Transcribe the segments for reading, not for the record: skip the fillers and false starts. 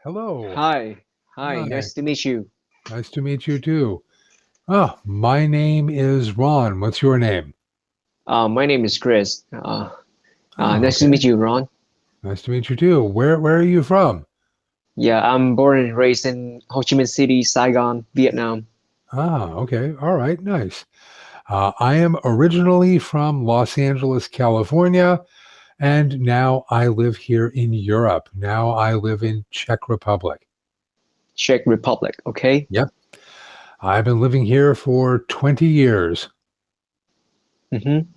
Hello. Hi, hi, Hi. nice to meet you. Nice to meet you too. Oh, my name is Ron. What's your name? My name is Chris. Oh, Nice to okay. meet you, Ron. Nice to meet you too. Where are you from? Yeah, I'm born and raised in Ho Chi Minh City, Saigon, Vietnam. Ah, okay. All right. Nice. I am originally from Los Angeles, California, and now I live here in Europe. Now I live in Czech Republic. Czech Republic, okay? Yep. I've been living here for 20 years. Mm-hmm.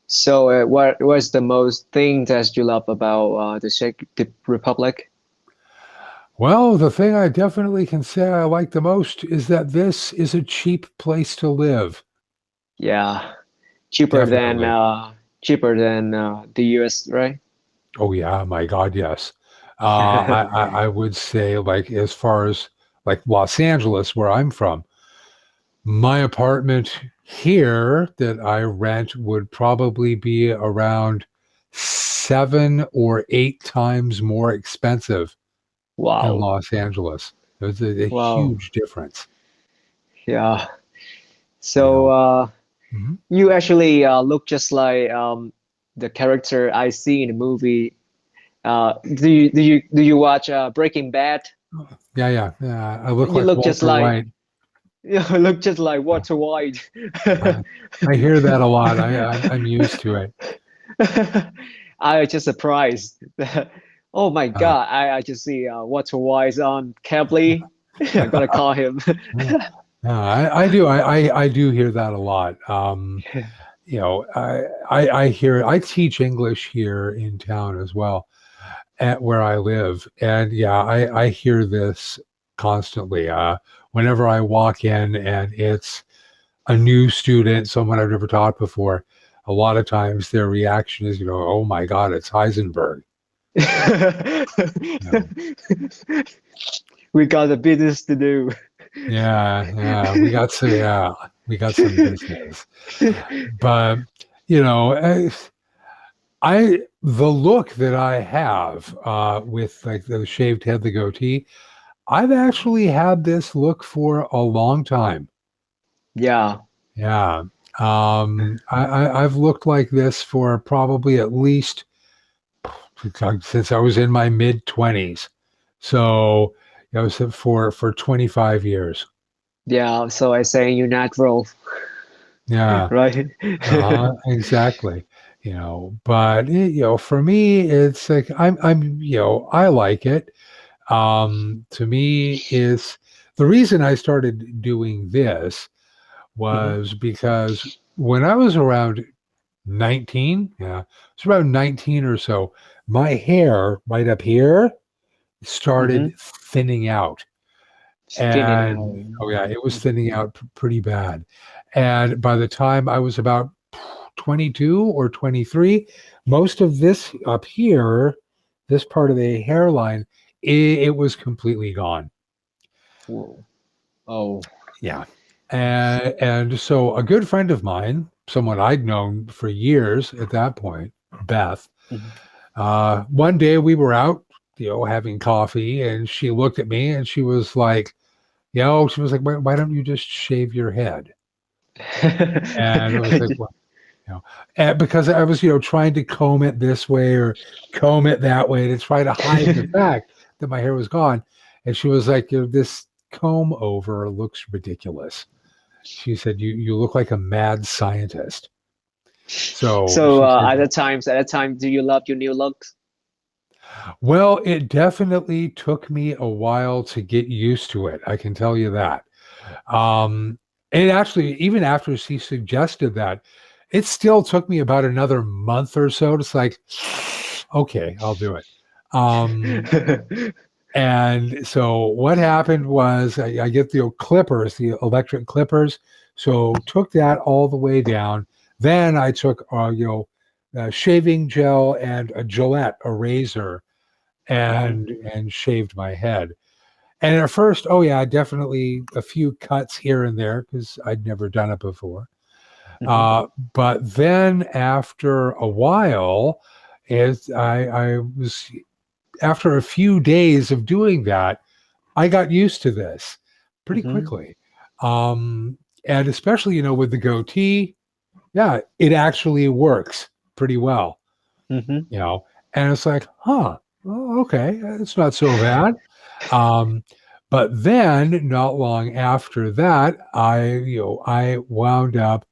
So, what was the most thing that you love about the Republic? Well, the thing I definitely can say I like the most is that this is a cheap place to live. Yeah, cheaper than Definitely. uh, cheaper than the US, right? Oh yeah, my God, yes. I would say like as far as like Los Angeles, where I'm from, my apartment here that I rent would probably be around 7 or 8 times more expensive in Wow, Los Angeles. There's a wow, huge difference, yeah. you So, know. Mhm. you actually look just like the character I see in the movie. Do you watch Breaking Bad? Yeah, yeah, yeah. I look You like look just Walter like White. you look just like Walter White. I, I hear that a lot. I'm used to it. I was just surprised. Oh my Uh, God! I just see Walter White on Cambly. I'm gonna call him. yeah, yeah, I do. I do hear that a lot. I hear I teach English here in town as well at where I live. And yeah, I hear this constantly. Whenever I walk in and it's a new student, someone I've never taught before, a lot of times their reaction is, oh my God, it's Heisenberg. You know, We got a business to do. yeah, we got some business. But you know, the look that I have with like the shaved head, the goatee, I've actually had this look for a long time. Yeah. Yeah. I've looked like this for probably at least since I was in my mid 20s. So, for 25 years. Yeah, so I say you're natural, Yeah. right? Exactly. But for me, it's like I like it. To me, is the reason I started doing this Mhm, was because when I was around 19, yeah, it's around 19 or so, my hair right up here started mhm. thinning out. Thinning And out. oh yeah, it was thinning out pretty bad. And by the time I was about 22 or 23, most of this up here, this part of the hairline, it was completely gone. Whoa. Oh. Yeah. And so a good friend of mine, someone I'd known for years at that point, Beth, Mhm. one day we were out, having coffee, and she looked at me and she was like, why don't you just shave your head? And I was like, well, and because I was, trying to comb it this way or comb it that way to try to hide the fact that my hair was gone. And she was like, this comb over looks ridiculous. She said, you look like a mad scientist. So So she said, at that time, do you love your new looks? well, it definitely took me a while to get used to it. I can tell you that. And actually, even after she suggested that, it still took me about another month or so. It's like, okay, I'll do it. Um, and so what happened was I get the clippers, the electric clippers. So took that all the way down. Then I took, shaving gel and a Gillette, a razor, Mhm, and shaved my head. And at first, oh yeah, definitely a few cuts here and there because I'd never done it before. mhm. Uh, but then after a while, I was after a few days of doing that, I got used to this pretty Mm-hmm. quickly. Um, and especially, with the goatee, yeah, it actually works pretty well, Mm-hmm. you know. And it's like, huh, oh, okay, it's not so bad. Um, but then not long after that, I wound up,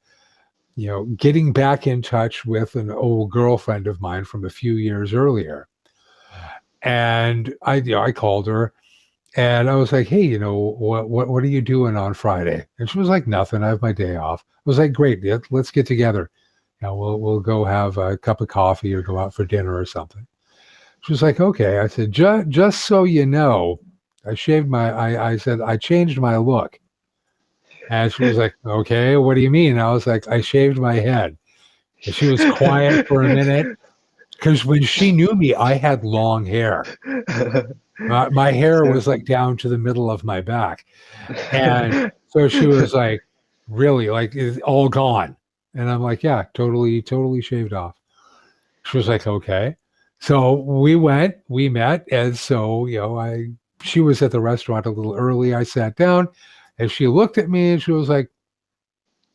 getting back in touch with an old girlfriend of mine from a few years earlier. And I called her and I was like, hey, what are you doing on Friday? And she was like, nothing. I have my day off. I was like, great, let's get together. We'll go have a cup of coffee or go out for dinner or something. She was like, okay. I said, just so you know, I said, I changed my look. And she was like, okay, what do you mean? I was like, I shaved my head. And she was quiet for a minute because when she knew me, I had long hair. My hair So, was like down to the middle of my back. And so she was like, really, like, it's all gone. And I'm like, yeah, totally, totally shaved off. She was like, okay. So we met. And so, she was at the restaurant a little early. I sat down and she looked at me and she was like,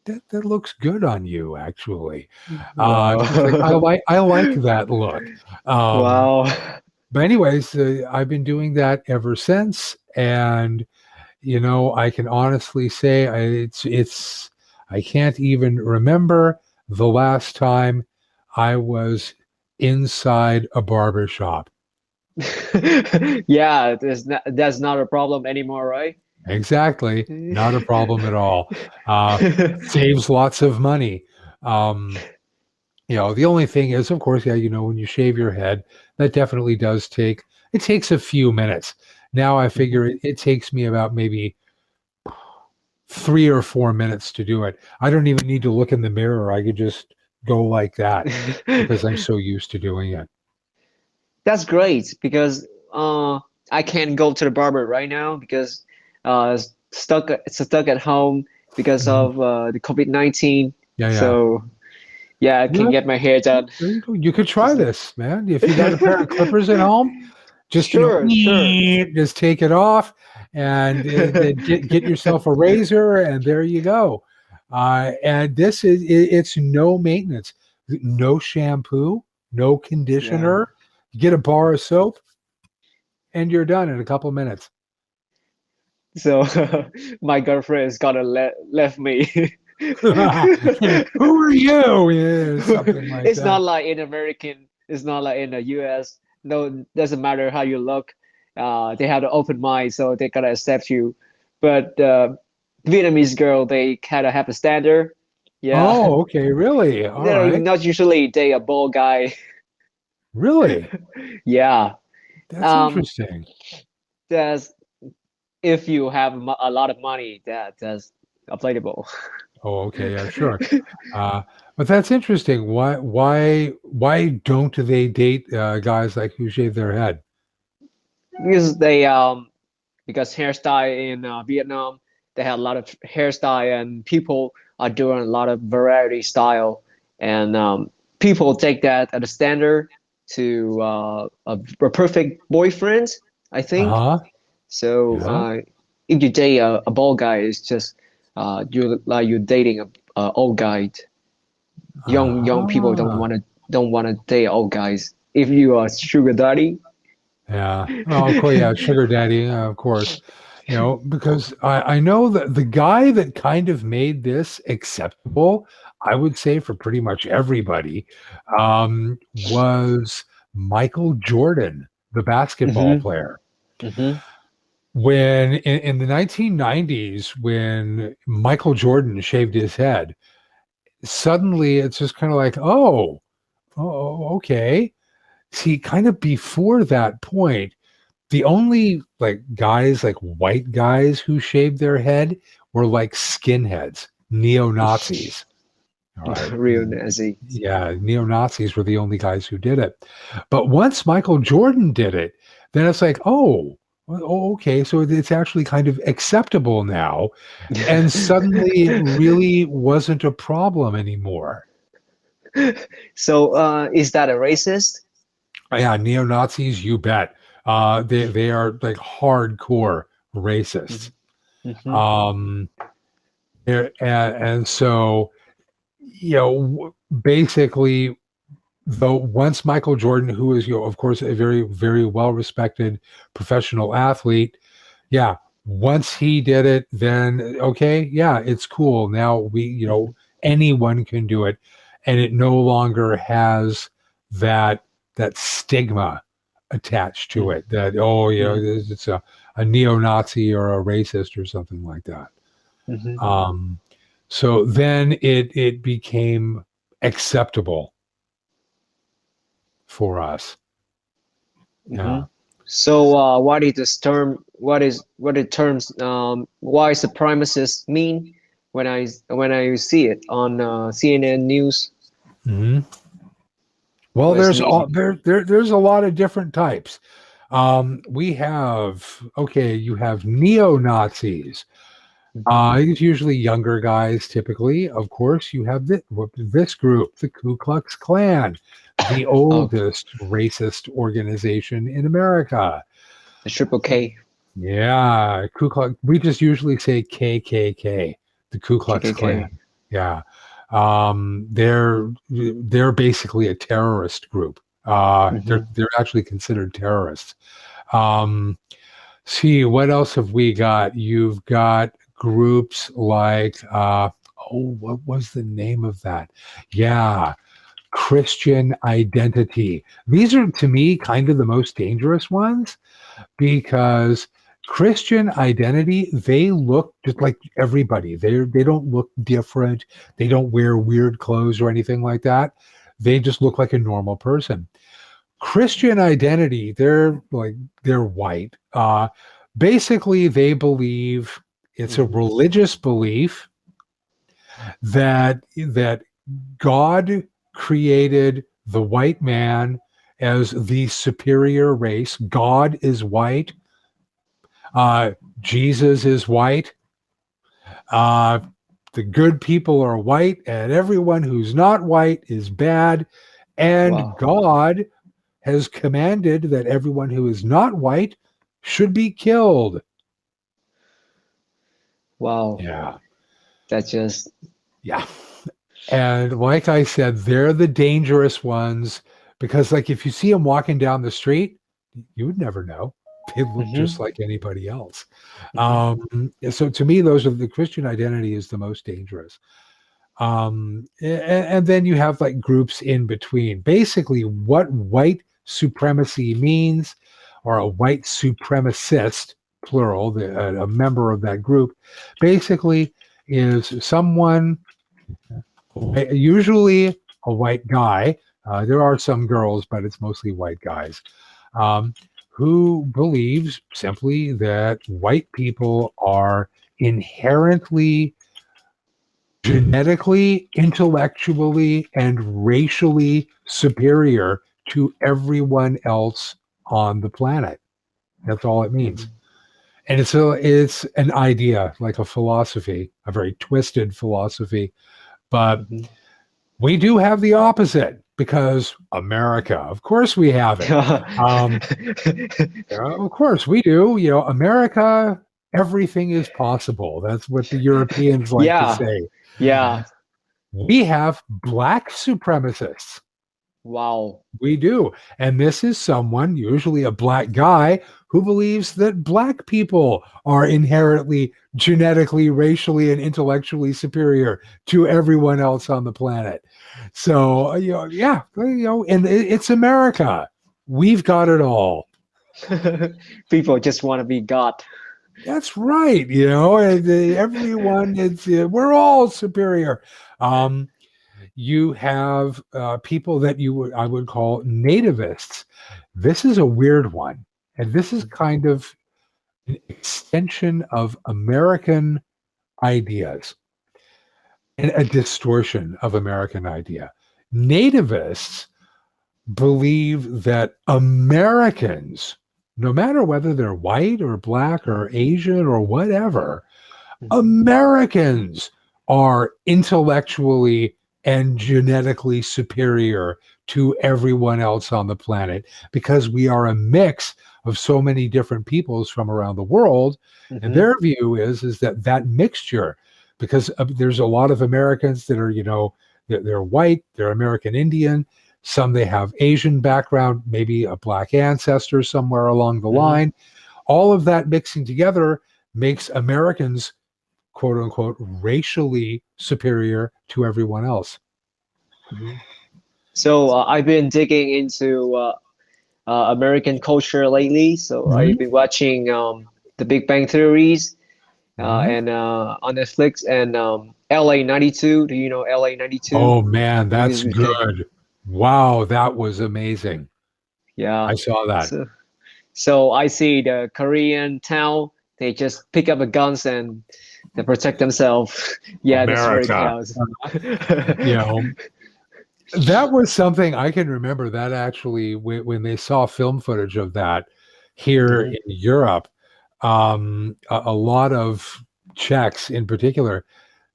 that looks good on you, actually. She was like, wow. I like that look. Um, Wow. but anyways, I've been doing that ever since. And, I can honestly say I can't even remember the last time I was inside a barber shop. Yeah, that's not a problem anymore, right? Exactly. Not a problem at all. Saves lots of money. Um, the only thing is, of course, yeah, when you shave your head, that definitely it takes a few minutes. Now I figure it takes me about maybe 3 or 4 minutes to do it. I don't even need to look in the mirror. I could just go like that because I'm so used to doing it. That's great because I can't go to the barber right now because stuck at home because Mhm. of the COVID-19. Yeah, yeah. So yeah, I can Well, get my hair done. there you go. You could try Just this, man. If you got a pair of clippers at home, just sure, sure. just take it off and then get yourself a razor, and there you go. And this is it's no maintenance, no shampoo, no Yeah. conditioner. You get a bar of soap, and you're done in a couple minutes. So my girlfriend is gonna left me. Who are you? Yeah, something like It's not that. like in American, it's not like in the US. No, doesn't matter how you look. They have an open mind, so they gotta accept you. But Vietnamese girl, they kind of have a standard. Yeah, Oh, okay, really? All they right, not usually date a bald guy. really. Yeah, That's um, interesting. that's if you have a lot of money, that's applicable. Oh, okay, yeah, sure. Uh, but that's interesting. Why don't they date guys like who shave their head? Because because hairstyle in Vietnam, they have a lot of hairstyle and people are doing a lot of variety style, and people take that as a standard to a perfect boyfriend, I think. Uh-huh. So Yeah. if you date a bald guy, it's just you're dating a old guy. Young people Ah. don't wanna date old guys. If you are sugar daddy, Yeah. Oh, cool. Yeah, sugar daddy, of course. Because I know that the guy that kind of made this acceptable, I would say for pretty much everybody, was Michael Jordan, the basketball hmm player. hmm When in the 1990s, when Michael Jordan shaved his head, suddenly it's just kind of like, oh, okay. See, kind of before that point, the only like guys, like white guys who shaved their head were like skinheads, neo-Nazis. All right. real Nazi. Yeah, neo-Nazis were the only guys who did it. But once Michael Jordan did it, then it's like, okay, so it's actually kind of acceptable now. And suddenly it really wasn't a problem anymore. So, is that a racist? Yeah, neo-Nazis, you bet. They are like hardcore racists. Mm-hmm. Um, and so, basically, though, once Michael Jordan, who is, of course, a very, very well-respected professional athlete, yeah, once he did it, then okay, yeah, it's cool. Now Mm-hmm. anyone can do it, and it no longer has that stigma attached to it. That Mm-hmm. it's a neo-Nazi or a racist or something like that. Mm-hmm. Um, so then it became acceptable for us. Mm-hmm. Yeah. So, what is this term? What the terms? Why supremacists mean when I see it on CNN news? Hmm. Well, What does it there's all mean? there's a lot of different types. We have you have neo Nazis. Mm-hmm. It's usually younger guys, typically. Of course, you have this group, the Ku Klux Klan, the Oh, oldest racist organization in America. the triple K, Yeah, Ku Klux. We just usually say KKK, the Ku Klux KKK. Klan. Yeah, they're basically a terrorist group. Mm-hmm. They're actually considered terrorists. Um, see, what else have we got? You've got groups like what was the name of that? Yeah, Christian Identity. These are to me kind of the most dangerous ones because Christian Identity, they look just like everybody. They don't look different. They don't wear weird clothes or anything like that. They just look like a normal person. Christian Identity, they're white. Basically, they believe it's a Mm-hmm. religious belief that God created the white man as the superior race. God is white. Uh, Jesus is white. Uh, the good people are white, and everyone who's not white is bad. And Wow, God has commanded that everyone who is not white should be killed. wow, Yeah. that's just Yeah. And like I said, they're the dangerous ones because, like, if you see them walking down the street, you would never know. They look just mm-hmm. like anybody else. Mm-hmm. So to me, those are the Christian identity is the most dangerous. And then you have like groups in between. Basically, what white supremacy means, or a white supremacist, plural, a member of that group, basically is someone, usually a white guy. There are some girls, but it's mostly white guys, um, who believes simply that white people are inherently genetically, intellectually, and racially superior to everyone else on the planet. That's all it means. Mm-hmm. And it's an idea, like a philosophy, a very twisted philosophy. But Mm-hmm. we do have the opposite because America, of course, we have it. Um, of course, we do. America, everything is possible. That's what the Europeans like to Yeah, say. yeah. We have black supremacists. Wow. We do. And this is someone, usually a black guy, who believes that black people are inherently, genetically, racially, and intellectually superior to everyone else on the planet. So, yeah, and it's America. We've got it all. People just want to be God. That's right. And, everyone, we're all superior. Um, you have people that I would call nativists. This is a weird one, and this is kind of an extension of American ideas and a distortion of American idea. Nativists believe that Americans, no matter whether they're white or black or Asian or whatever, Mhm. Americans are intellectually and genetically superior to everyone else on the planet because we are a mix of so many different peoples from around the world. And Mm-hmm. their view is that that mixture, because there's a lot of Americans that are, they're white, they're American Indian, some they have Asian background, maybe a black ancestor somewhere along the Mm-hmm. line. All of that mixing together makes Americans, quote unquote, racially superior to everyone else. Mm-hmm. So I've been digging into American culture lately. So I've Mhm. been watching The Big Bang Theories Mhm. and on Netflix and LA 92. Do you know LA 92? Oh man, that's Music video. good. Wow, that was amazing. Yeah. I saw that. So so I see the Korean town. They just pick up the guns and they protect themselves. Yeah, that's very America. chaos. You know, that was something I can remember that actually when they saw film footage of that here Mhm. in Europe, a lot of Czechs in particular,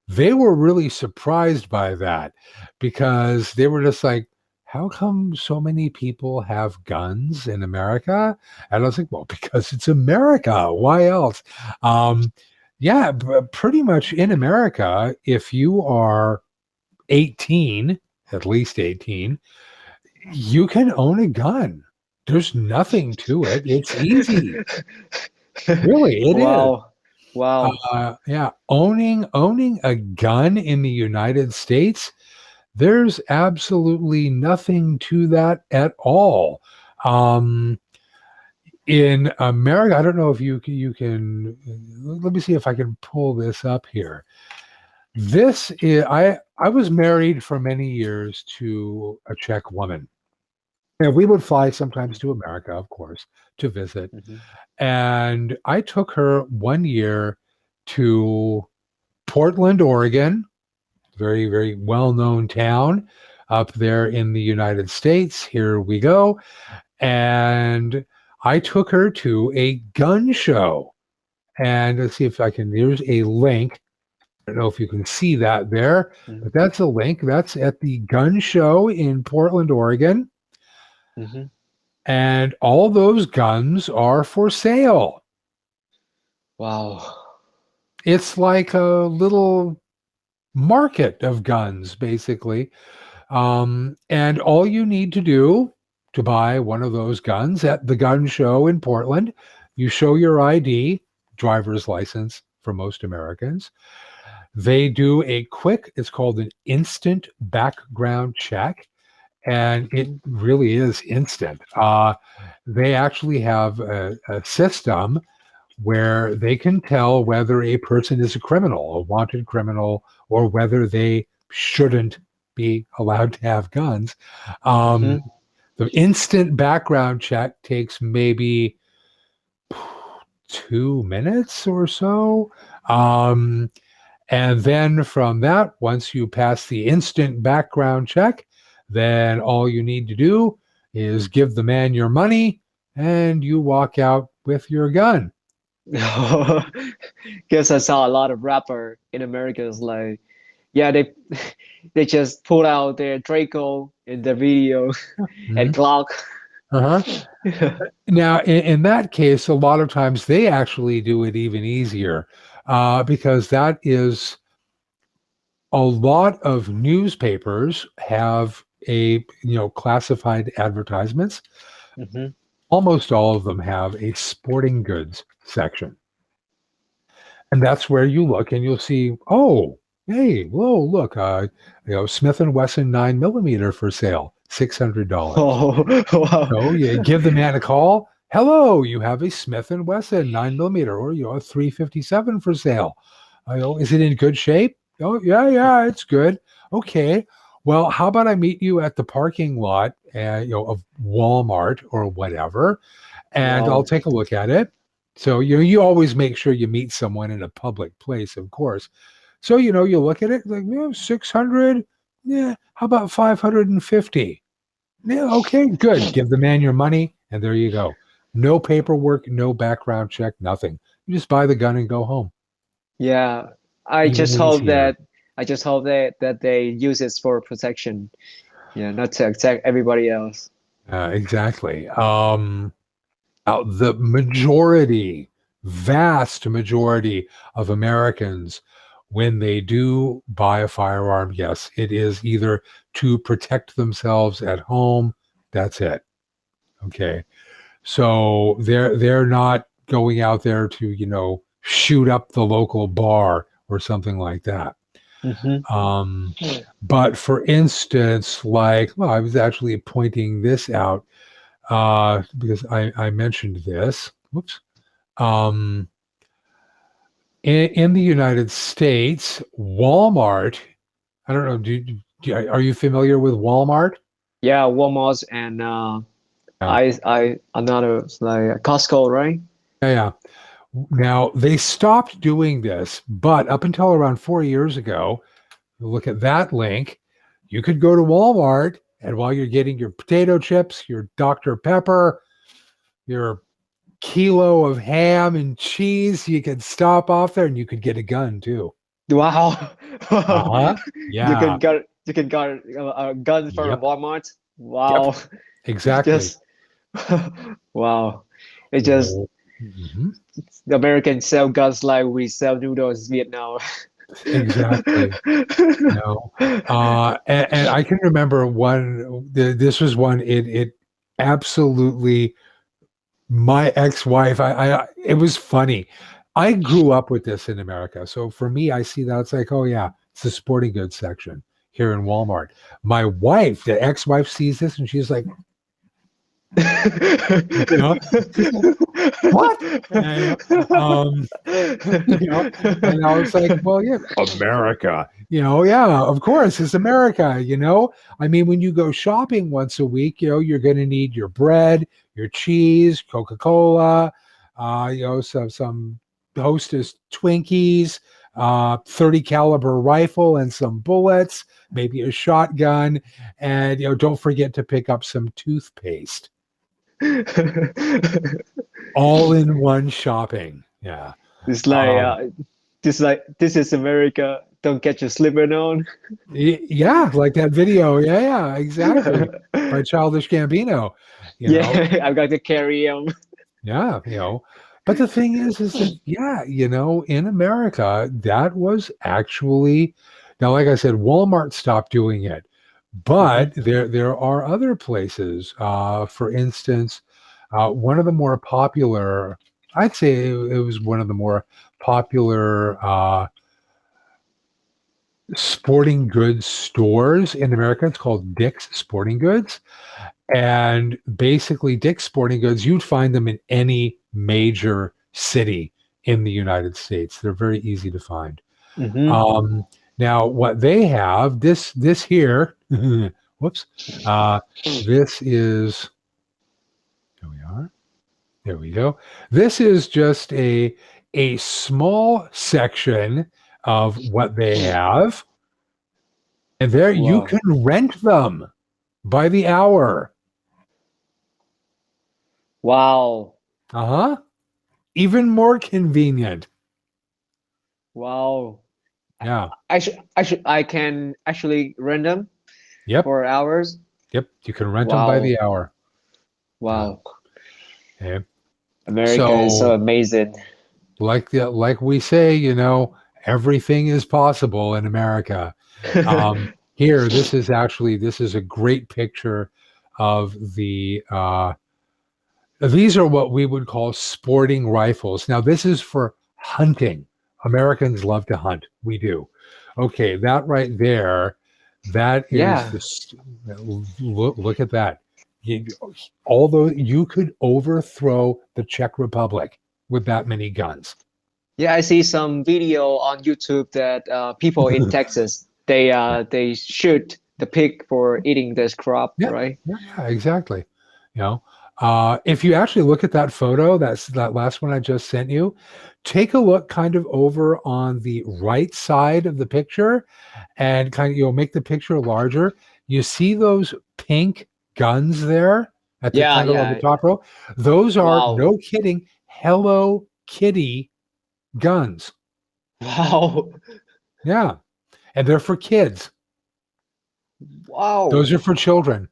they were really surprised by that because they were just like, how come so many people have guns in America? And I was like, well, because it's America. Why else? Um, yeah, pretty much in America, if you are 18, at least 18, you can own a gun. There's nothing to it. It's easy. Really, it is. Wow. Wow. Yeah, owning a gun in the United States, there's absolutely nothing to that at all. Um, in America, I don't know if you can. Let me see if I can pull this up here. This is I was married for many years to a Czech woman. And we would fly sometimes to America, of course, to visit. Mhm. And I took her one year to Portland, Oregon, very, very well-known town up there in the United States. Here we go. And I took her to a gun show. And let's see if I can, here's a link. I don't know if you can see that there, Mhm. but that's a link. That's at the gun show in Portland, Oregon. Mhm. And all those guns are for sale. Wow. It's like a little market of guns, basically. And all you need to do to buy one of those guns at the gun show in Portland, you show your ID, driver's license for most Americans. They do a quick, it's called an instant background check, and it Mhm. really is instant. They actually have a system where they can tell whether a person is a criminal, a wanted criminal, or whether they shouldn't be allowed to have guns. Um, Mhm. the instant background check takes maybe 2 minutes or so. Um, and then from that, once you pass the instant background check, then all you need to do is give the man your money and you walk out with your gun. Guess I saw a lot of rapper in America is like, yeah, they they just pull out their Draco in the video and Mhm. Glock. Uh-huh. Now, in that case, a lot of times they actually do it even easier because that is a lot of newspapers have classified advertisements. Hmm. Almost all of them have a sporting goods section. And that's where you look and you'll see, oh, hey, whoa, look, Smith and Wesson 9 millimeter for sale, $600. Oh, wow. So you give the man a call. Hello, you have a Smith and Wesson 9 millimeter, or a 357 for sale. Is it in good shape? Oh, yeah, yeah, it's good. Okay. Well, how about I meet you at the parking lot, of Walmart or whatever, and I'll Wow. take a look at it. So, you always make sure you meet someone in a public place, of course. So, you look at it like, 600. Yeah. How about 550? Yeah, okay, good. Give the man your money, and there you go. No paperwork, no background check, nothing. You just buy the gun and go home. Yeah. I Even just hope easier. that I just hope that they use it for protection. Yeah, not to attack everybody else. Exactly. The majority, vast majority of Americans, when they do buy a firearm, yes, it is either to protect themselves at home. That's it. Okay. So they're not going out there to, shoot up the local bar or something like that. Hmm. Um, but for instance, like, well, I was actually pointing this out because I mentioned this. Whoops. Um, in the United States, Walmart, I don't know, are you familiar with Walmart? Yeah, Walmart and Yeah. I another like Costco, right? Yeah, yeah. Now, they stopped doing this, but up until around 4 years ago, look at that link, you could go to Walmart and while you're getting your potato chips, your Dr. Pepper, your kilo of ham and cheese, you could stop off there and you could get a gun too. Wow. Uh-huh. Yeah. You can get a gun from Yep. Walmart. Yep. Wow. It's Exactly. just wow. It just Mhm. the Americans sell guns like we sell noodles in Vietnam. Exactly. And I can remember this was one, it absolutely, my ex-wife, it was funny. I grew up with this in America. So for me, I see that it's like, oh yeah, it's the sporting goods section here in Walmart. My wife, the ex-wife sees this and she's like, you know, she's like, what? And, and I was like, well, yeah, America, yeah, of course, it's America. I mean, when you go shopping once a week, you're going to need your bread, your cheese, Coca-Cola, some Hostess Twinkies, 30 caliber rifle and some bullets, maybe a shotgun, and, don't forget to pick up some toothpaste. All in one shopping. Yeah. It's like Um, this is America. Don't get your slipper on. yeah, like that video. Yeah, yeah, exactly. By Childish Gambino, you know. Yeah, I've got to carry him. Yeah. But the thing is that, yeah, in America, that was actually, now, like I said, Walmart stopped doing it, Hmm. but there are other places. For instance, one of the more popular, I'd say it was one of the more popular sporting goods stores in America. It's called Dick's Sporting Goods. And basically, Dick's Sporting Goods, you'd find them in any major city in the United States. They're very easy to find. Hmm. Um, Now, what they have, this here, whoops, uh, this is, here we are. There we go. This is just a small section of what they have. And there you Wow. can rent them by the hour. Wow. Uh-huh. Even more convenient. Wow. Yeah. I can actually rent them Yep. for hours. Yep. You can rent them by Wow. the hour. Yeah. Wow. Okay. America is so So amazing. like we say, everything is possible in America. Here, this is a great picture of these are what we would call sporting rifles. Now, this is for hunting. Americans love to hunt. We do. Okay, that right there, that is Yeah. this. Look at that. You, Although you could overthrow the Czech Republic with that many guns. Yeah, I see some video on YouTube that people in Texas they shoot the pig for eating this crop, Yeah, right? yeah, exactly. You know, if you actually look at that photo, that's that last one I just sent you, take a look kind of over on the right side of the picture and kind of, make the picture larger. You see those pink guns there at the Yeah, kind of on the yeah. top row? Those are, Wow. no kidding, Hello Kitty guns. Wow. Yeah. And they're for kids. Wow. Those are for children.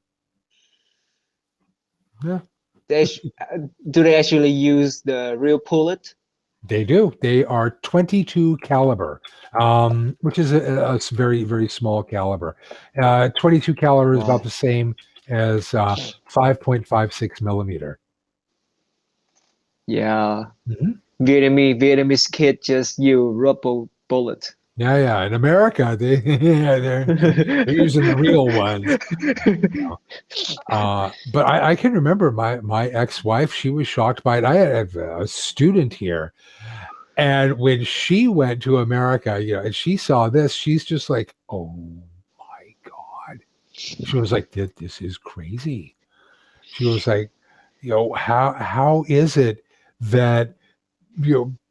Yeah. Do they actually use the real bullet? They do. They are 22 caliber, which is a very, very small caliber. 22 caliber is about Wow. the same as 5.56 millimeter. Yeah. Mhm. Vietnamese kid just use rubber bullet. Yeah, yeah. In America, yeah, they're using the real ones. But I can remember my ex-wife. She was shocked by it. I had a student here. And when she went to America, and she saw this, she's just like, "Oh my God." She was like, "This is crazy." She was like, how is it that,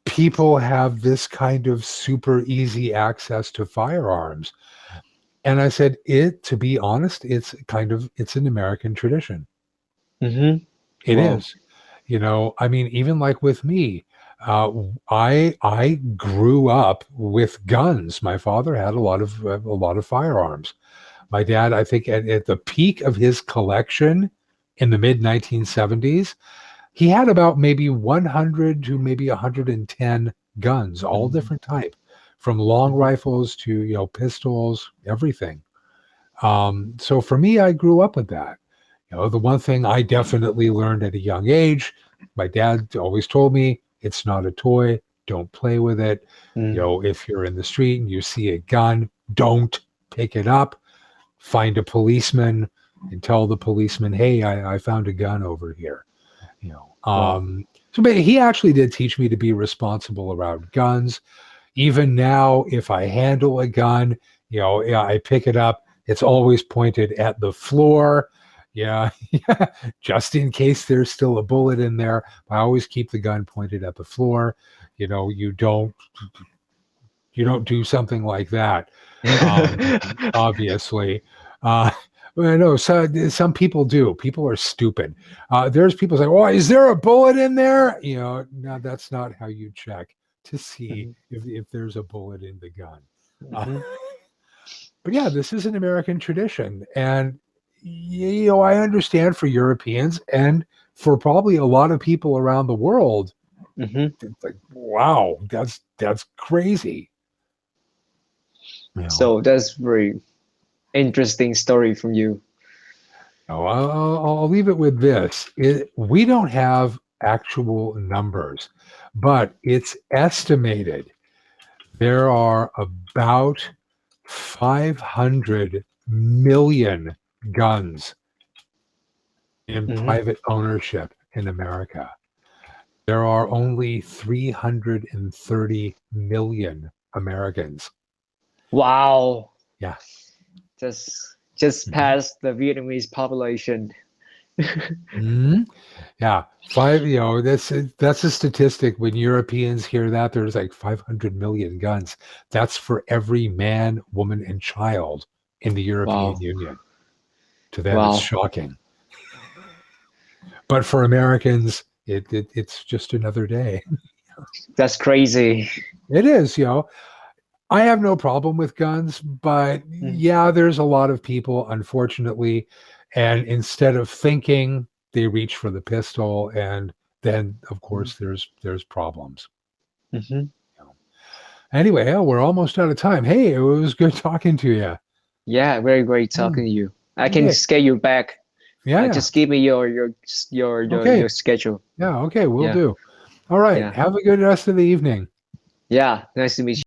people have this kind of super easy access to firearms?" And I said, to be honest, it's an American tradition. Mm-hmm. It Wow. is. I mean, even like with me, I grew up with guns. My father had a lot of firearms. My dad, I think, at the peak of his collection in the mid 1970s, he had about maybe 100 to maybe 110 guns, all Mm-hmm. different type, from long Mm-hmm. rifles to pistols, everything. So for me, I grew up with that. The one thing I definitely learned at a young age, my dad always told me, it's not a toy. Don't play with it. If you're in the street and you see a gun, don't pick it up. Find a policeman and tell the policeman, hey, I found a gun over here. You know, Wow. um, but he actually did teach me to be responsible around guns. Even now, if I handle a gun, yeah, I pick it up. It's always pointed at the floor. Yeah, yeah, just in case there's still a bullet in there. I always keep the gun pointed at the floor. You don't do something like that. Um, obviously, uh, I know some people do. People are stupid. There's people say, "Oh, is there a bullet in there?" No, that's not how you check to see Mhm. if there's a bullet in the gun. Uh, Mhm. but yeah, this is an American tradition, and I understand for Europeans and for probably a lot of people around the world. Mhm. It's like, wow, that's crazy. You know, So that's very interesting story from you. I'll leave it with this. We don't have actual numbers, but it's estimated there are about 500 million guns in Mhm. private ownership in America. There are only 330 million Americans. Wow. Yeah. Just Mhm. past the Vietnamese population. Mhm. Yeah, that's a statistic. When Europeans hear that, there's like 500 million guns. That's for every man, woman, and child in the European Wow. Union. To them, it's Wow. shocking. But for Americans, it's just another day. That's crazy. It is. I have no problem with guns, but Mm. yeah, there's a lot of people, unfortunately, and instead of thinking, they reach for the pistol, and then, of course, there's problems. Mhm. Anyway, we're almost out of time. Hey, it was good talking to you. Yeah, very great Hmm. talking to you. I can Okay. schedule back. Yeah, yeah. Just give me your Okay. schedule. Yeah, okay, we'll Yeah. do. All right. Yeah. Have a good rest of the evening. Yeah. Nice to meet you.